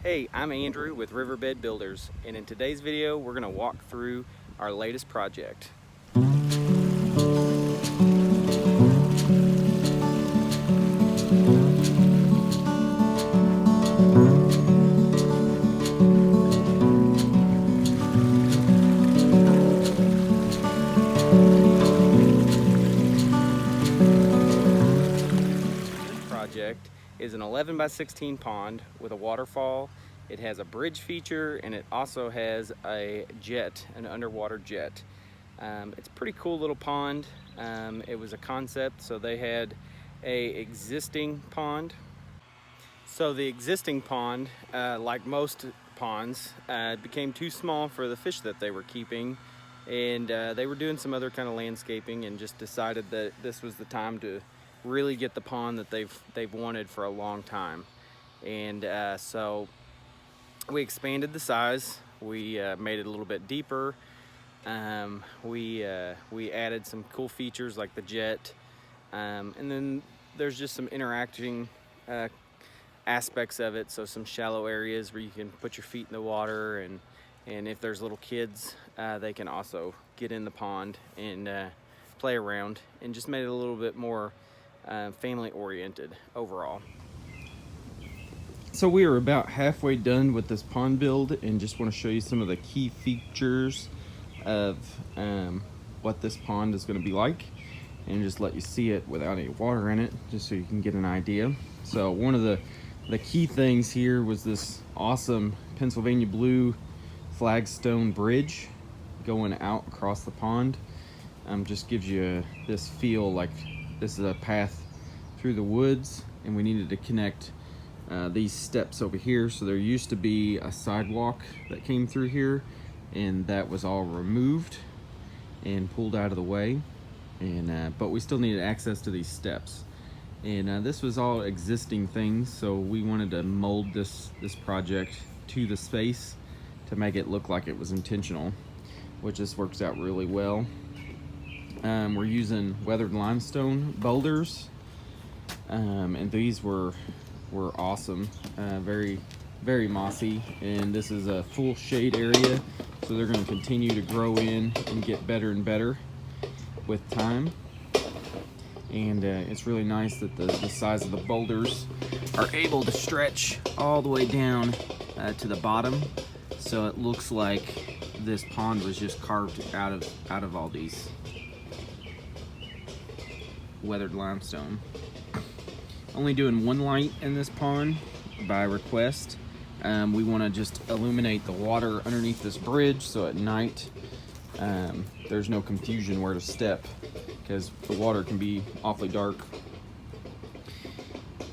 Hey, I'm Andrew with Riverbed Builders, and in today's video we're going to walk through our latest project. This project is an 11 by 16 pond with a waterfall. It has a bridge feature and it also has a jet, an underwater jet. It's a pretty cool little pond. It was a concept, so they had a existing pond. So the existing pond, like most ponds, became too small for the fish that they were keeping, and they were doing some other kind of landscaping and just decided that this was the time to really get the pond that they've wanted for a long time. And so we expanded the size. We made it a little bit deeper. We added some cool features like the jet, and then there's just some interacting aspects of it. So some shallow areas where you can put your feet in the water, and if there's little kids, they can also get in the pond and play around, and just made it a little bit more family oriented overall. So we are about halfway done with this pond build, and just want to show you some of the key features of what this pond is going to be like, and just let you see it without any water in it, just so you can get an idea. So one of the key things here was this awesome Pennsylvania blue Flagstone bridge going out across the pond. Just gives you this feel like this is a path through the woods, and we needed to connect these steps over here. So there used to be a sidewalk that came through here, and that was all removed and pulled out of the way, and but we still needed access to these steps. And this was all existing things, so we wanted to mold this project to the space to make it look like it was intentional, which just works out really well. We're using weathered limestone boulders, and these were awesome, very mossy, and this is a full shade area, so they're going to continue to grow in and get better and better with time. And it's really nice that the size of the boulders are able to stretch all the way down to the bottom, so it looks like this pond was just carved out of all these weathered limestone. Only doing one light in this pond by request. We want to just illuminate the water underneath this bridge, so at night there's no confusion where to step, because the water can be awfully dark.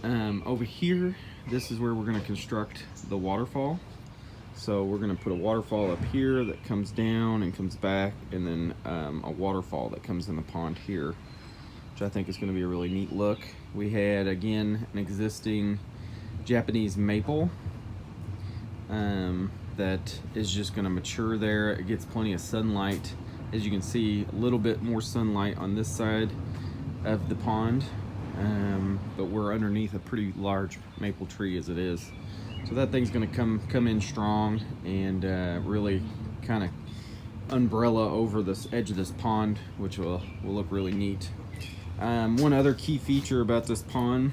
Over here, this is where we're going to construct the waterfall. So we're going to put a waterfall up here that comes down and comes back, and then a waterfall that comes in the pond here, which I think is going to be a really neat look. We had, again, an existing Japanese maple that is just going to mature there. It gets plenty of sunlight. As you can see, a little bit more sunlight on this side of the pond, but we're underneath a pretty large maple tree as it is. So that thing's going to come in strong and really kind of umbrella over this edge of this pond, which will look really neat. One other key feature about this pond,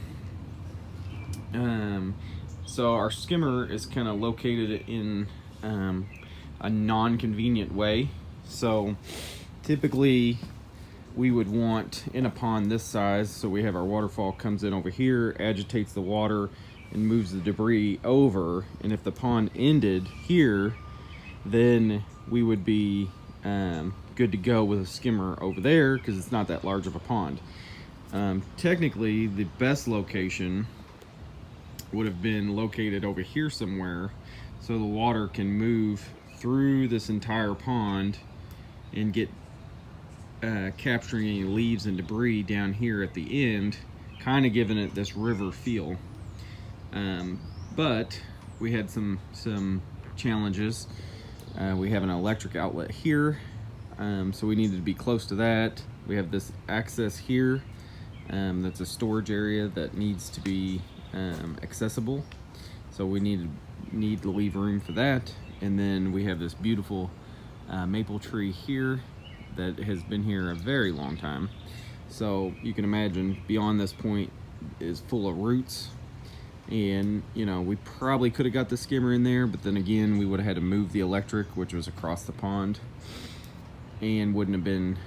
so our skimmer is kind of located in a non-convenient way. So typically we would want, in a pond this size, so we have our waterfall comes in over here, agitates the water and moves the debris over, and if the pond ended here, then we would be good to go with a skimmer over there, because it's not that large of a pond. Technically the best location would have been located over here somewhere, so the water can move through this entire pond and get capturing any leaves and debris down here at the end, kind of giving it this river feel. But we had some challenges. We have an electric outlet here, so we needed to be close to that. We have this access here, that's a storage area that needs to be accessible, so we need to need to leave room for that. And then we have this beautiful maple tree here that has been here a very long time. So you can imagine beyond this point is full of roots. And you know, we probably could have got the skimmer in there, but then again, we would have had to move the electric, which was across the pond, and wouldn't have been,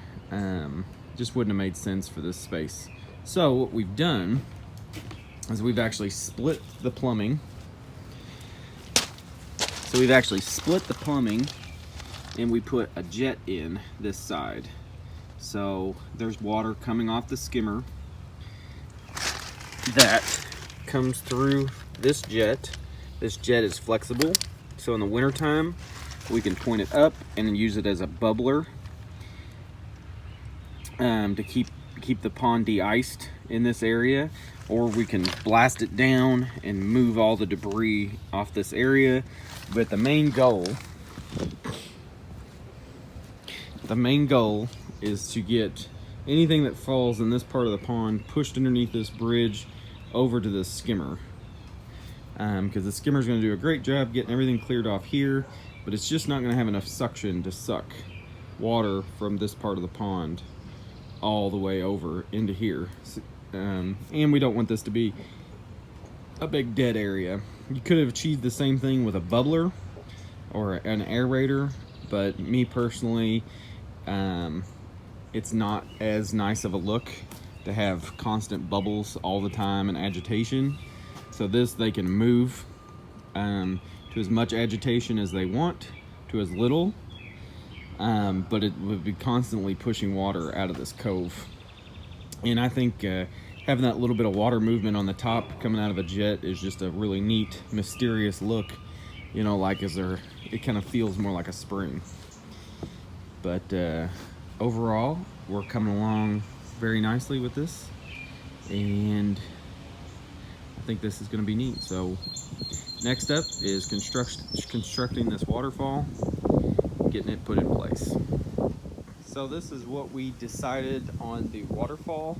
just wouldn't have made sense for this space. So what we've done is we've actually split the plumbing. So we've actually split the plumbing and we put a jet in this side. So there's water coming off the skimmer that comes through this jet. This jet is flexible, so in the wintertime we can point it up and use it as a bubbler to keep the pond de-iced in this area, or we can blast it down and move all the debris off this area. But the main goal is to get anything that falls in this part of the pond pushed underneath this bridge over to the skimmer, because the skimmer is going to do a great job getting everything cleared off here, but it's just not going to have enough suction to suck water from this part of the pond all the way over into here. And we don't want this to be a big dead area. You could have achieved the same thing with a bubbler or an aerator, but me personally, it's not as nice of a look to have constant bubbles all the time and agitation. So this, they can move to as much agitation as they want, to as little, but it would be constantly pushing water out of this cove. And I think having that little bit of water movement on the top coming out of a jet is just a really neat, mysterious look, you know, like it kind of feels more like a spring. But overall, we're coming along very nicely with this, and I think this is going to be neat. So next up is constructing this waterfall, getting it put in place. So this is what we decided on the waterfall.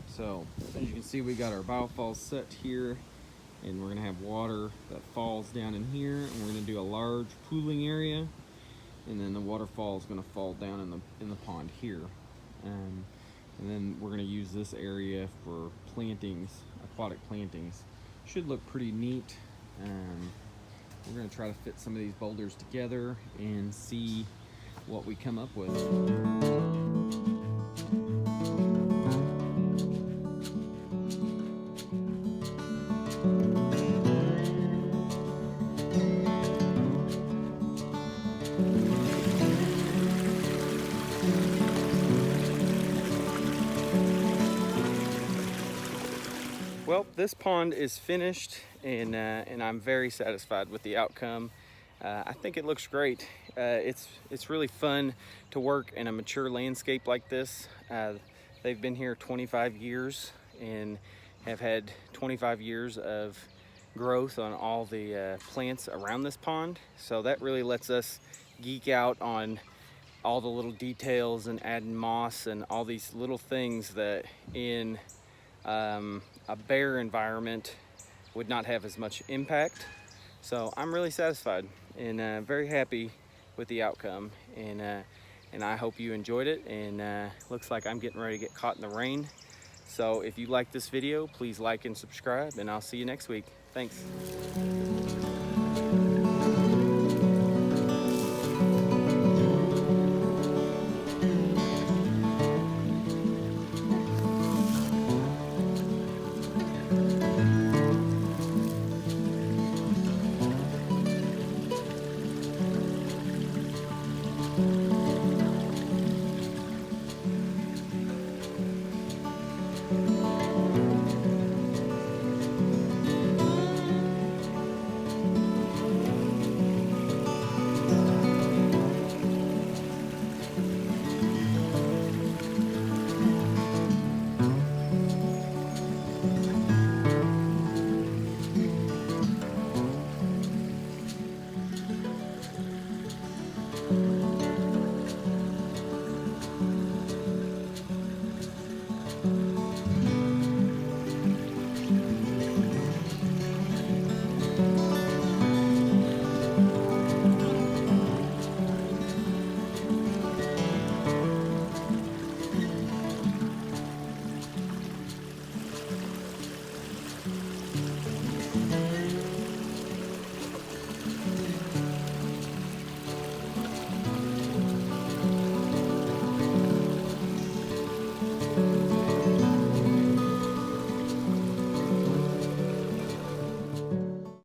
So as you can see, we got our biofalls set here, and we're going to have water that falls down in here, and we're going to do a large pooling area, and then the waterfall is going to fall down in the pond here. And then we're going to use this area for plantings, aquatic plantings. Should look pretty neat. We're going to try to fit some of these boulders together and see what we come up with. Well, this pond is finished, and I'm very satisfied with the outcome. I think it looks great. It's really fun to work in a mature landscape like this. They've been here 25 years and have had 25 years of growth on all the plants around this pond. So that really lets us geek out on all the little details and adding moss and all these little things that in a bare environment would not have as much impact. So I'm really satisfied and very happy with the outcome, and I hope you enjoyed it. And looks like I'm getting ready to get caught in the rain. So if you like this video, please like and subscribe, and I'll see you next week. Thanks.